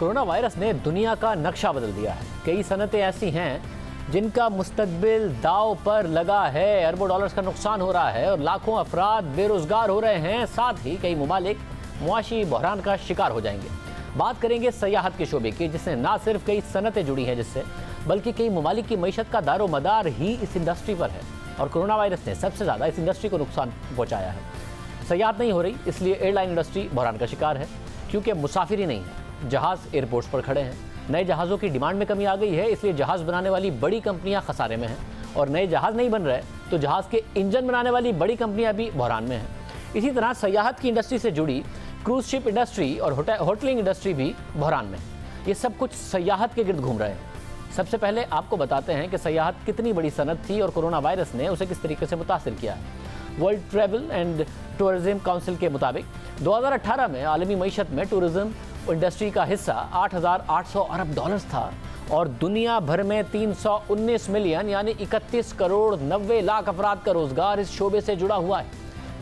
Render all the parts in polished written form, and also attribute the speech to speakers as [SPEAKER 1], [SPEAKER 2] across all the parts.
[SPEAKER 1] Corona virus ने दुनिया का नक्शा बदल दिया है। कई सनतें ऐसी हैं जिनका मुस्तकबिल दांव पर लगा है। अरबों डॉलर्स का नुकसान हो रहा है और लाखों अफराद बेरोजगार हो रहे हैं। साथ ही कई ममालिक मुआशी बहरान का शिकार हो जाएंगे। बात करेंगे सयाहत के शोबे की, जिससे ना सिर्फ कई सनतें जुड़ी हैं जिससे, बल्कि कई ममालिक की मईशत का दारोमदार ही इस इंडस्ट्री पर है। और कोरोना वायरस ने सबसे ज़्यादा इस इंडस्ट्री को नुकसान पहुँचाया है। सयाहत नहीं हो रही, इसलिए एयरलाइन इंडस्ट्री बहरान का शिकार है, क्योंकि मुसाफिर ही नहीं है। जहाज़ एयरपोर्ट्स पर खड़े हैं। नए जहाज़ों की डिमांड में कमी आ गई है, इसलिए जहाज़ बनाने वाली बड़ी कंपनियां खसारे में हैं। और नए जहाज़ नहीं बन रहे तो जहाज़ के इंजन बनाने वाली बड़ी कंपनियां भी बहरान में हैं। इसी तरह सयाहत की इंडस्ट्री से जुड़ी क्रूज शिप इंडस्ट्री और होटलिंग इंडस्ट्री भी बहरान में है। ये सब कुछ सयाहत के गिर्द घूम रहे हैं। सबसे पहले आपको बताते हैं कि सयाहत कितनी बड़ी सनत थी और कोरोना वायरस ने उसे किस तरीके से मुतासिर किया है। World travel and tourism council के मुताबिक 2018 में आलमी मईशत में टूरिज्म इंडस्ट्री का हिस्सा 8,800 अरब डॉलर्स था और दुनिया भर में 319 मिलियन यानी 31 करोड़ 90 लाख अफराद का रोजगार इस शोबे से जुड़ा हुआ है।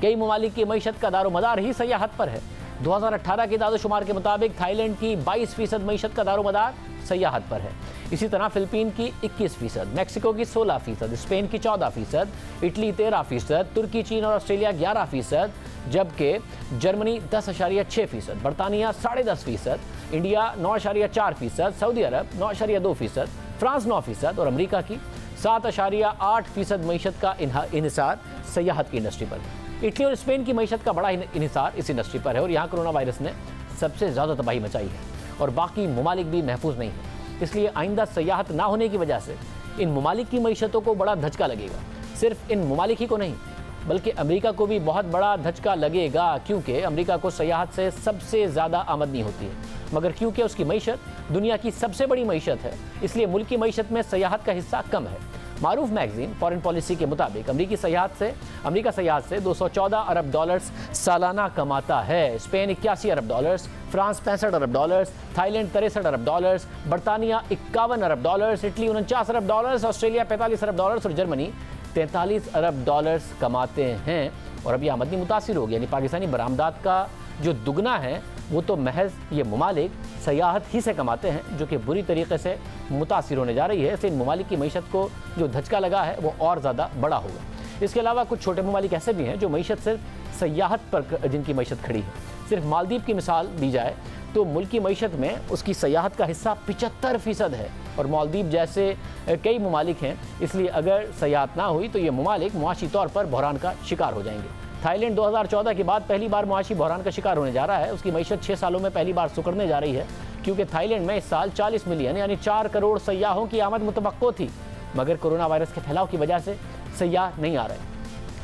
[SPEAKER 1] कई ममालिक की मईशत का दारोमदार ही सयाहत पर है। 2018 के दादोशुमार के मुताबिक थाईलैंड की 22% मईशत का दारोमदार सयाहत पर है। इसी तरह फिलिपीन की 21%, मैक्सिको की 16%, स्पेन की 14%, इटली 13%, तुर्की, चीन और ऑस्ट्रेलिया 11%, जबकि जर्मनी 10.6%, बरतानिया 10.5%, इंडिया 9.4%, सऊदी अरब 9.2%, फ्रांस 9% और अमेरिका की 7.8% मईशत का इन्हिसार सयाहत की इंडस्ट्री पर है। इटली और स्पेन की मईशत का बड़ा इन्हिसार इस इंडस्ट्री पर है और यहाँ कोरोना वायरस ने सबसे ज़्यादा तबाही मचाई है और बाकी ममालिक भी महफूज नहीं है। इसलिए आइंदा सयाहत ना होने की वजह से इन ममालिक की मईशतों को बड़ा धचका लगेगा। सिर्फ इन ममालिक ही को नहीं, बल्कि अमेरिका को भी बहुत बड़ा धचका लगेगा, क्योंकि अमेरिका को सयाहत से सबसे ज़्यादा आमदनी होती है। मगर क्योंकि उसकी मईशत दुनिया की सबसे बड़ी मईशत है, इसलिए मुल्क की मईशत में सयाहत का हिस्सा कम है। मारूफ मैगजीन फॉरेन पॉलिसी के मुताबिक अमेरिका सयाहत से 214 अरब डॉलर्स सालाना कमाता है। स्पेन 81 अरब डॉलर्स, फ्रांस 65 अरब डॉलर्स, थाईलैंड 63 अरब डॉलर्स, बरतानिया 51 अरब डॉलर्स, इटली 49 अरब डॉलर्स, ऑस्ट्रेलिया 45 अरब डॉलर्स और जर्मनी 43 अरब डॉलर्स कमाते हैं। और अब यह आमदनी मुतासिर होगी, यानी पाकिस्तानी बरामदात का जो दुगना है वो तो महज ये ममालिक सयाहत ही से कमाते हैं, जो कि बुरी तरीके से मुतासिर होने जा रही है। इससे इन ममालिक की मईशत को जो धचका लगा है वो और ज़्यादा बड़ा होगा। इसके अलावा कुछ छोटे ममालिक ऐसे भी हैं जो मईशत सिर्फ सयाहत पर जिनकी मईशत खड़ी है। सिर्फ मालदीव की मिसाल दी जाए तो मुल्क की मईशत में उसकी सयाहत का हिस्सा 75% है और मालदीव जैसे कई ममालिक हैं। इसलिए अगर सयाहत ना हुई तो ये ममालिक मुआशी तौर पर बहरान का शिकार हो जाएंगे। थाईलैंड 2014 के बाद पहली बार मुआशी बहरान का शिकार होने जा रहा है। उसकी मईशत 6 सालों में पहली बार सुकड़ने जा रही है, क्योंकि थाईलैंड में इस साल 40 मिलियन यानी 4 करोड़ सयाहों की आमद मुतवक्को थी, मगर कोरोना वायरस के फैलाव की वजह से सयाह नहीं आ रहे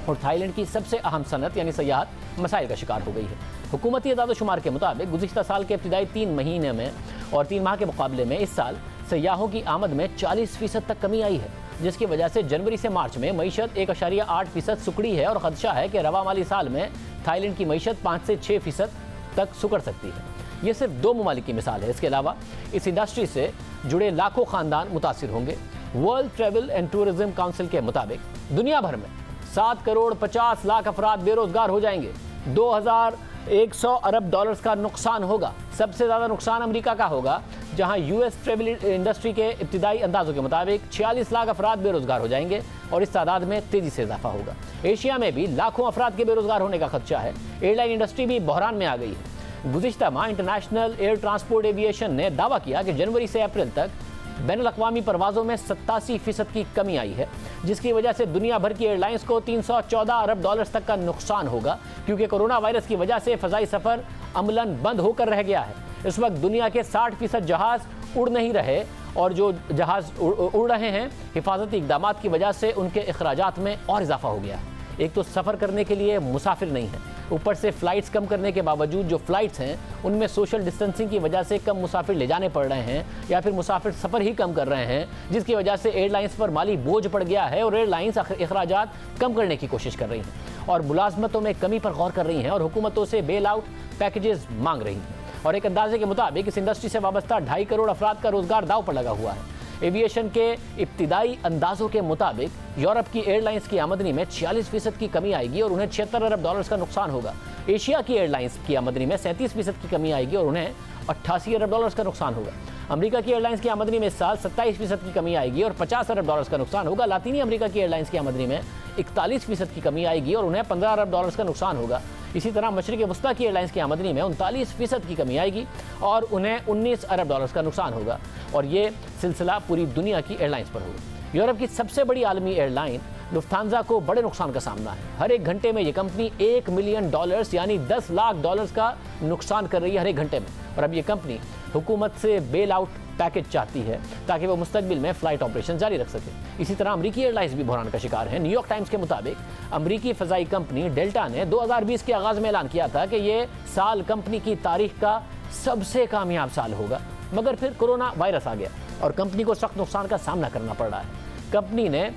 [SPEAKER 1] और थाईलैंड की सबसे अहम सनत यानी सयाहत मसाइल का शिकार हो गई है। हुकूमती दादोशुमार के मुताबिक गुज़िश्ता साल के इब्तिदाई 3 महीने में और 3 माह के मुकाबले में इस साल सयाहों की आमद में 40% तक कमी आई है, जिसकी वजह से जनवरी से मार्च में मईशत 1.8% सुकड़ी है और खदशा है कि रवा माली साल में थाईलैंड की मईशत 5 से 6% तक सुकड़ सकती है। ये सिर्फ 2 ममालिक की मिसाल है। इसके अलावा इस इंडस्ट्री से जुड़े लाखों खानदान मुतासिर होंगे। World travel and tourism council के मुताबिक दुनिया भर में 7 करोड़ 50 लाख अफराद बेरोजगार हो जाएंगे। 2,100 अरब डॉलर्स का नुकसान होगा। सबसे ज़्यादा नुकसान अमेरिका का होगा, जहां यूएस ट्रैवल इंडस्ट्री के इब्तिदाई अंदाजों के मुताबिक 46 लाख अफराद बेरोजगार हो जाएंगे और इस तादाद में तेजी से इजाफा होगा। एशिया में भी लाखों अफराद के बेरोजगार होने का खदशा है। एयरलाइन इंडस्ट्री भी बहरान में आ गई है। गुज़िश्ता माह इंटरनेशनल एयर ट्रांसपोर्ट एविएशन ने दावा किया कि जनवरी से अप्रैल तक बैनुल-अक़वामी परवाज़ों में 87% की कमी आई है, जिसकी वजह से दुनिया भर की एयरलाइंस को 314 अरब डॉलर्स तक का नुकसान होगा, क्योंकि कोरोना वायरस की वजह से फ़ज़ाई सफ़र अमलन बंद होकर रह गया है। इस वक्त दुनिया के 60% जहाज़ उड़ नहीं रहे और जो जहाज़ उड़ रहे हैं हिफाजती इक़दाम की वजह से उनके अखराजात में और इजाफा हो गया है। एक तो सफ़र करने के लिए मुसाफिर नहीं है, ऊपर से फ़्लाइट्स कम करने के बावजूद जो फ़्लाइट्स हैं उनमें सोशल डिस्टेंसिंग की वजह से कम मुसाफिर ले जाने पड़ रहे हैं या फिर मुसाफिर सफ़र ही कम कर रहे हैं, जिसकी वजह से एयरलाइंस पर माली बोझ पड़ गया है और एयरलाइंस अखराजात कम करने की कोशिश कर रही हैं और मुलाजमतों में कमी पर गौर कर रही हैं और हुकूमतों से बेल आउट पैकेजेस मांग रही हैं। और एक अंदाजे के मुताबिक इस इंडस्ट्री से वाबस्ता 2.5 करोड़ अफराद का रोजगार दाव पर लगा हुआ है। एविएशन के इब्तिदाई अंदाजों के मुताबिक यूरोप की एयरलाइंस की आमदनी में 46% की कमी आएगी और उन्हें $76 अरब का नुकसान होगा। एशिया की एयरलाइंस की आमदनी में 37% की कमी आएगी और उन्हें $88 अरब का नुकसान होगा। अमेरिका की एयरलाइंस की आमदनी में इस साल 27% की कमी आएगी और $50 अरब का नुकसान होगा। लातीनी अमेरिका की एयरलाइंस की आमदनी में 41% की कमी आएगी और उन्हें $15 अरब का नुकसान होगा। इसी तरह मशरिक़ वस्ता की एयरलाइंस की आमदनी में 39% की कमी आएगी और उन्हें $19 अरब का नुकसान होगा। और ये सिलसिला पूरी दुनिया की एयरलाइंस पर होगा। यूरोप की सबसे बड़ी आलमी एयरलाइन लुफ्थांजा को बड़े नुकसान का सामना है। हर एक घंटे में ये कंपनी $1 मिलियन यानी $10 लाख का नुकसान कर रही है हर एक घंटे में। और अब ये कंपनी हुकूमत से बेल आउट पैकेज चाहती है ताकि वो मुस्तकबिल में फ्लाइट ऑपरेशन जारी रख सके। इसी तरह अमरीकी एयरलाइंस भी बहरान का शिकार है। न्यूयॉर्क टाइम्स के मुताबिक अमरीकी फ़ज़ाई कंपनी डेल्टा ने 2020 के आगाज़ में ऐलान किया था कि ये साल कंपनी की तारीख का सबसे कामयाब साल होगा, मगर फिर कोरोना वायरस आ गया और कंपनी को सख्त नुकसान का सामना करना पड़ रहा है। कंपनी ने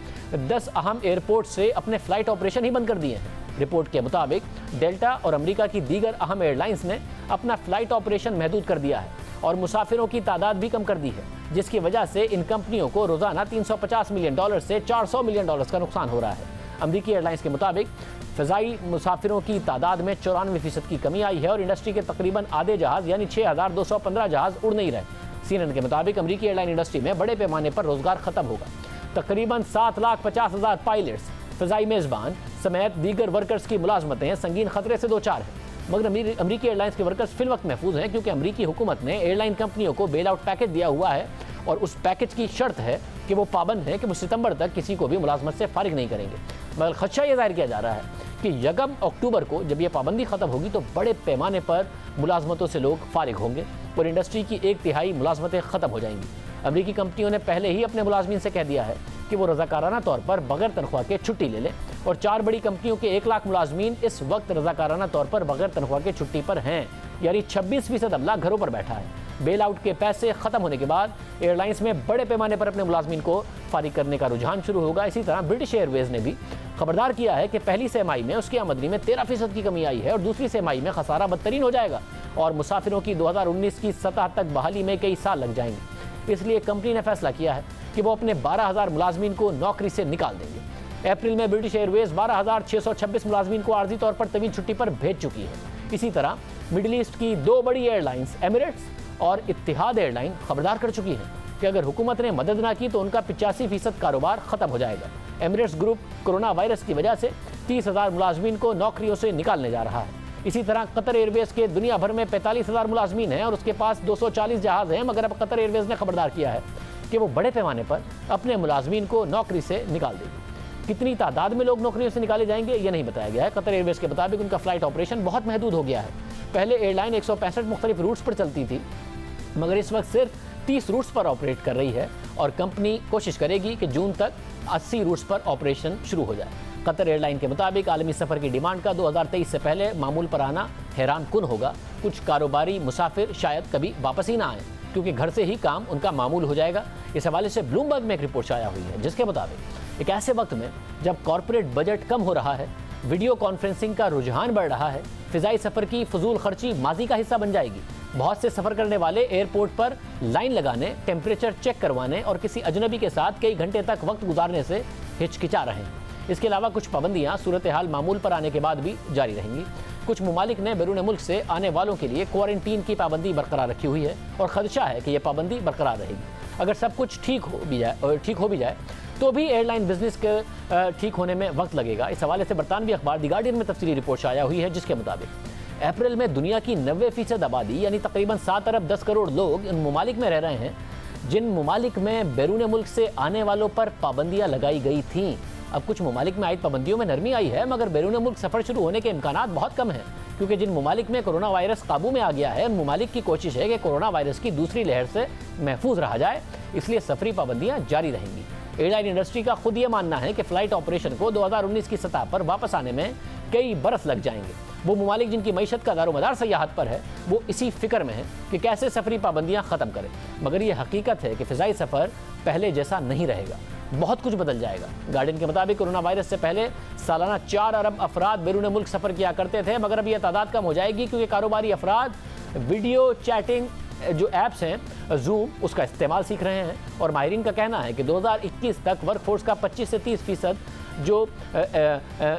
[SPEAKER 1] 10 अहम एयरपोर्ट से अपने फ्लाइट ऑपरेशन ही बंद कर दिए हैं। रिपोर्ट के मुताबिक डेल्टा और अमेरिका की दीगर अहम एयरलाइंस ने अपना फ्लाइट ऑपरेशन महदूद कर दिया है और मुसाफिरों की तादाद भी कम कर दी है, जिसकी वजह से इन कंपनियों को रोजाना $350 मिलियन से $400 मिलियन का नुकसान हो रहा है। अमेरिकी एयरलाइंस के मुताबिक फ़ज़ाई मुसाफिरों की तादाद में 94% की कमी आई है और इंडस्ट्री के तकरीबन आधे जहाज़ यानी 6,215 जहाज़ उड़ नहीं रहे। CNN के मुताबिक अमेरिकी एयरलाइन इंडस्ट्री में बड़े पैमाने पर रोजगार खत्म होगा। तकरीबन 7,50,000 पायलट्स, फ़ज़ाई मेज़बान समेत दीगर वर्कर्स की मुलाजमतें संगीन खतरे से दो चार हैं। मगर अमेरिकी एयरलाइंस के वर्कर्स फिल वक्त महफूज हैं क्योंकि अमेरिकी हुकूमत ने एयरलाइन कंपनियों को बेल आउट पैकेज दिया हुआ है और उस पैकेज की शर्त है कि वो पाबंद है कि वो सितंबर तक किसी को भी मुलाजमत से फारिग नहीं करेंगे। मगर खदशा ये जाहिर किया जा रहा है कि 1 अक्टूबर को जब यह पाबंदी ख़त्म होगी तो बड़े पैमाने पर मुलाजमतों से लोग फारिग होंगे और इंडस्ट्री की 1/3 मुलाजमतें ख़त्म हो जाएंगी। अमेरिकी कंपनियों ने पहले ही अपने मुलाजमीन से कह दिया है कि वो रज़ाकाराना तौर पर बगैर तनख्वाह के छुट्टी ले लें और 4 बड़ी कंपनियों के 1 लाख मुलाजमीन इस वक्त रज़ाकाराना तौर पर बगैर तनख्वाह के छुट्टी पर हैं, यानी 26% अमला घरों पर बैठा है। बेल आउट के पैसे खत्म होने के बाद एयरलाइंस में बड़े पैमाने पर अपने मुलाजमीन को फारिग करने का रुझान शुरू होगा। इसी तरह ब्रिटिश एयरवेज ने भी खबरदार किया है कि पहली तिमाही में उसकी आमदनी में 13% की कमी आई है और दूसरी तिमाही में खसारा बदतरीन हो जाएगा और मुसाफिरों की 2019 की सतह तक बहाली में कई साल लग जाएंगे। इसलिए कंपनी ने फैसला किया है कि वो अपने 12,000 मुलाजमीन को नौकरी से निकाल देंगे। अप्रैल में ब्रिटिश एयरवेज 12,626 मुलाजमीन को आर्जी तौर पर तवील छुट्टी पर भेज चुकी है। इसी तरह मिडिल ईस्ट की 2 बड़ी एयरलाइंस एमिरेट्स और इत्तिहाद एयरलाइन खबरदार कर चुकी है कि अगर हुकूमत ने मदद ना की तो उनका 85% कारोबार खत्म हो जाएगा। एमिरेट्स ग्रुप कोरोना वायरस की वजह से 30,000 मुलाजमीन को नौकरियों से निकालने जा रहा है। इसी तरह कतर एयरवेज के दुनिया भर में 45,000 मुलाजमीन हैं और उसके पास 240 जहाज़ हैं, मगर अब कतर एयरवेज ने खबरदार किया है कि वो बड़े पैमाने पर अपने मुलाजमीन को नौकरी से निकाल देगी। कितनी तादाद में लोग नौकरियों से निकाले जाएंगे ये नहीं बताया गया है। कतर एयरवेज के मुताबिक उनका फ्लाइट ऑपरेशन बहुत महदूद हो गया है। पहले एयरलाइन 165 मुख्तलिफ रूट्स पर चलती थी, मगर इस वक्त सिर्फ 30 रूट्स पर ऑपरेट कर रही है और कंपनी कोशिश करेगी कि जून तक 80 रूट्स पर ऑपरेशन शुरू हो जाए। कतर एयरलाइन के मुताबिक आलमी सफ़र की डिमांड का 2023 से पहले मामूल पर आना हैरान कुन होगा। कुछ कारोबारी मुसाफिर शायद कभी वापस ही ना आए क्योंकि घर से ही काम उनका मामूल हो जाएगा। इस हवाले से ब्लूमबर्ग में एक रिपोर्ट शाया हुई है जिसके मुताबिक एक ऐसे वक्त में जब कॉरपोरेट बजट कम हो रहा है, वीडियो कॉन्फ्रेंसिंग का रुझान बढ़ रहा है, फ़िज़ाई सफ़र की फजूल खर्ची माजी का हिस्सा बन जाएगी। बहुत से सफ़र करने वाले एयरपोर्ट पर लाइन लगाने, टेम्परेचर चेक करवाने और किसी अजनबी के साथ कई घंटे तक वक्त गुजारने से हिचकिचा रहे हैं। इसके अलावा कुछ पाबंदियां सूरत हाल मामूल पर आने के बाद भी जारी रहेंगी। कुछ ममालिक ने बैरून मुल्क से आने वालों के लिए क्वारंटीन की पाबंदी बरकरार रखी हुई है और खदशा है कि यह पाबंदी बरकरार रहेगी। अगर सब कुछ ठीक हो भी जाए तो भी एयरलाइन बिजनेस के ठीक होने में वक्त लगेगा। इस हवाले से बरतानवी अखबार द गार्डियन में तफसीली रिपोर्ट शाया हुई है जिसके मुताबिक अप्रैल में दुनिया की 90% आबादी यानी तकरीबन 7 अरब 10 करोड़ लोग इन ममालिक में रह रहे हैं जिन ममालिक में बैरून मुल्क से आने वालों पर पाबंदियां लगाई गई थीं। अब कुछ ममालिक में आयद पाबंदियों में नरमी आई है, मगर बैरून मुल्क सफ़र शुरू होने के इम्कानात बहुत कम हैं क्योंकि जिन ममालिक में कोरोना वायरस काबू में आ गया है उन ममालिक की कोशिश है कि कोरोना वायरस की दूसरी लहर से महफूज रहा जाए, इसलिए सफरी पाबंदियां जारी रहेंगी। एयरलाइन इंडस्ट्री का खुद ये मानना है कि फ़्लाइट ऑपरेशन को 2019 की सतह पर वापस आने में कई बरस लग जाएंगे। वो ममालिक जिनकी मईशत का दारोमदार सयाहत पर है वो इसी फिक्र में है कि कैसे सफरी पाबंदियां ख़त्म करें, मगर ये हकीकत है कि फ़िज़ाई सफ़र पहले जैसा नहीं रहेगा, बहुत कुछ बदल जाएगा। गार्डियन के मुताबिक कोरोना वायरस से पहले सालाना 4 अरब अफराद बैरून मुल्क सफ़र किया करते थे, मगर अब यह तादाद कम हो जाएगी क्योंकि कारोबारी अफराद वीडियो चैटिंग जो ऐप्स हैं जूम उसका इस्तेमाल सीख रहे हैं और माहिरीन का कहना है कि 2021 तक वर्कफोर्स का 25 से 30% जो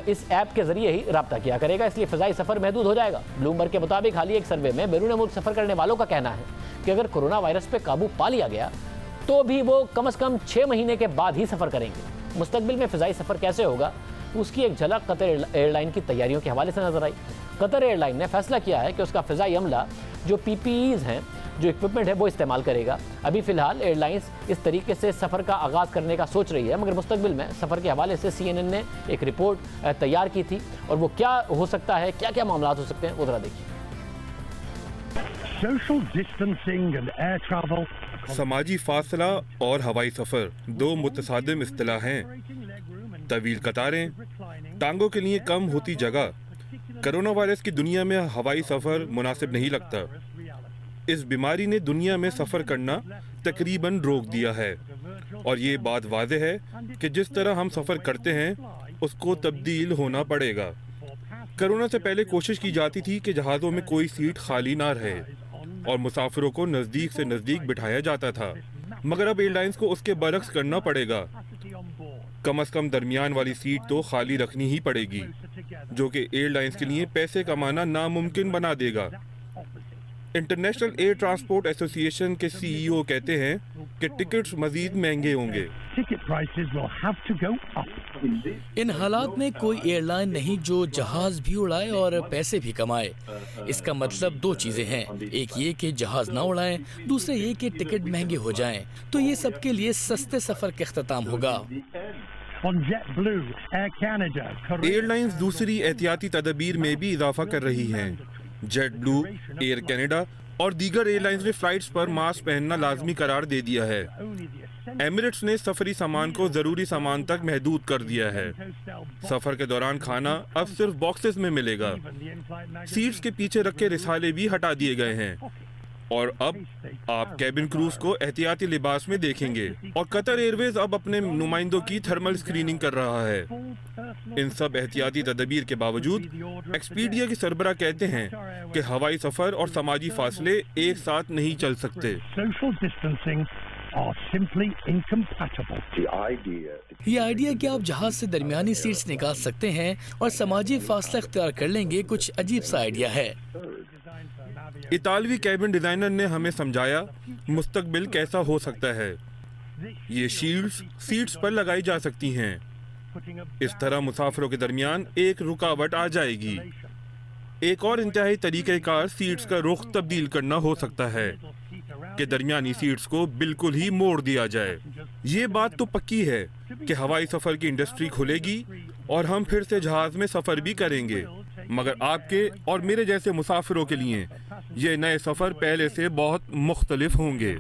[SPEAKER 1] इस ऐप के जरिए ही रब्ता किया करेगा, इसलिए फ़िज़ाई सफ़र महदूद हो जाएगा। ब्लूमबर्ग के मुताबिक हाल ही एक सर्वे में बैरून मुल्क सफ़र करने वालों का कहना है कि अगर कोरोना वायरस पे काबू पा लिया गया तो भी वो कम से कम 6 महीने के बाद ही सफ़र करेंगे। मुस्तकबिल में फ़िज़ाई सफ़र कैसे होगा उसकी एक झलक कतर एयरलाइन की तैयारियों के हवाले से नजर आई। कतर एयरलाइन ने फैसला किया है कि उसका फ़िज़ाई अमला जो PPEs हैं, जो इक्विपमेंट है वो इस्तेमाल करेगा। अभी फ़िलहाल एयरलाइंस इस तरीके से सफ़र का आगाज़ करने का सोच रही है, मगर मुस्तकबिल में सफ़र के हवाले से CNN ने एक रिपोर्ट तैयार की थी और वो क्या हो सकता है, क्या क्या मामला हो सकते हैं, वो ज़रा देखिए।
[SPEAKER 2] समाजी फासला और हवाई सफ़र दो मुतसादिम इस्तिलाह हैं। तवील कतारें, टांगों के लिए कम होती जगह। कोरोना वायरस की दुनिया में हवाई सफ़र मुनासिब नहीं लगता। इस बीमारी ने दुनिया में सफ़र करना तकरीबन रोक दिया है और ये बात वाज़ेह है कि जिस तरह हम सफ़र करते हैं उसको तब्दील होना पड़ेगा। कोरोना से पहले कोशिश की जाती थी कि जहाज़ों में कोई सीट खाली ना रहे और मुसाफिरों को नज़दीक से नज़दीक बिठाया जाता था, मगर अब एयरलाइंस को उसके बरक्स करना पड़ेगा। कम से कम दरमियान वाली सीट तो खाली रखनी ही पड़ेगी, जो कि एयरलाइंस के लिए पैसे कमाना नामुमकिन बना देगा। इंटरनेशनल एयर ट्रांसपोर्ट एसोसिएशन के CEO कहते हैं कि टिकट्स मजीद महंगे होंगे।
[SPEAKER 3] इन हालात में कोई एयरलाइन नहीं जो जहाज भी उड़ाए और पैसे भी कमाए। इसका मतलब दो चीजें हैं, एक ये कि जहाज ना उड़ाएं, दूसरे ये कि टिकट महंगे हो जाएं। तो ये सबके लिए सस्ते सफर का इख्तिताम होगा।
[SPEAKER 2] एयरलाइंस दूसरी एहतियाती तदबीर में भी इजाफा कर रही हैं। जेट ब्लू, एयर कनाडा और दीगर एयरलाइंस ने फ्लाइट्स पर मास्क पहनना लाजमी करार दे दिया है। एमिरेट्स ने सफरी सामान को जरूरी सामान तक महदूद कर दिया है। सफर के दौरान खाना अब सिर्फ बॉक्सेस में मिलेगा। सीट्स के पीछे रखे रिसाले भी हटा दिए गए हैं और अब आप कैबिन क्रूज को एहतियाती लिबास में देखेंगे। और कतर एयरवेज अब अपने नुमाइंदों की थर्मल स्क्रीनिंग कर रहा है। इन सब एहतियाती तदबीर के बावजूद एक्सपीडिया के सरबरा कहते हैं कि हवाई सफर और समाजी फासले एक साथ नहीं चल सकते।
[SPEAKER 3] ये आइडिया कि आप जहाज से दरमियानी सीट्स निकाल सकते हैं और समाजी फासला इख्तियार कर लेंगे, कुछ अजीब सा आइडिया है।
[SPEAKER 2] इतालवी कैबिन डिजाइनर ने हमें समझाया मुस्तकबिल कैसा हो सकता है। ये शील्ड्स सीट्स पर लगाई जा सकती हैं। इस तरह मुसाफिरों के दरमियान एक रुकावट आ जाएगी। एक और इंतहाई तरीक़ेकार सीट्स का रुख तब्दील करना हो सकता है कि दरमियानी सीट्स को बिल्कुल ही मोड़ दिया जाए। ये बात तो पक्की है कि हवाई सफ़र की इंडस्ट्री खुलेगी और हम फिर से जहाज़ में सफ़र भी करेंगे, मगर आपके और मेरे जैसे मुसाफिरों के लिए ये नए सफ़र पहले से बहुत मुख्तलिफ होंगे।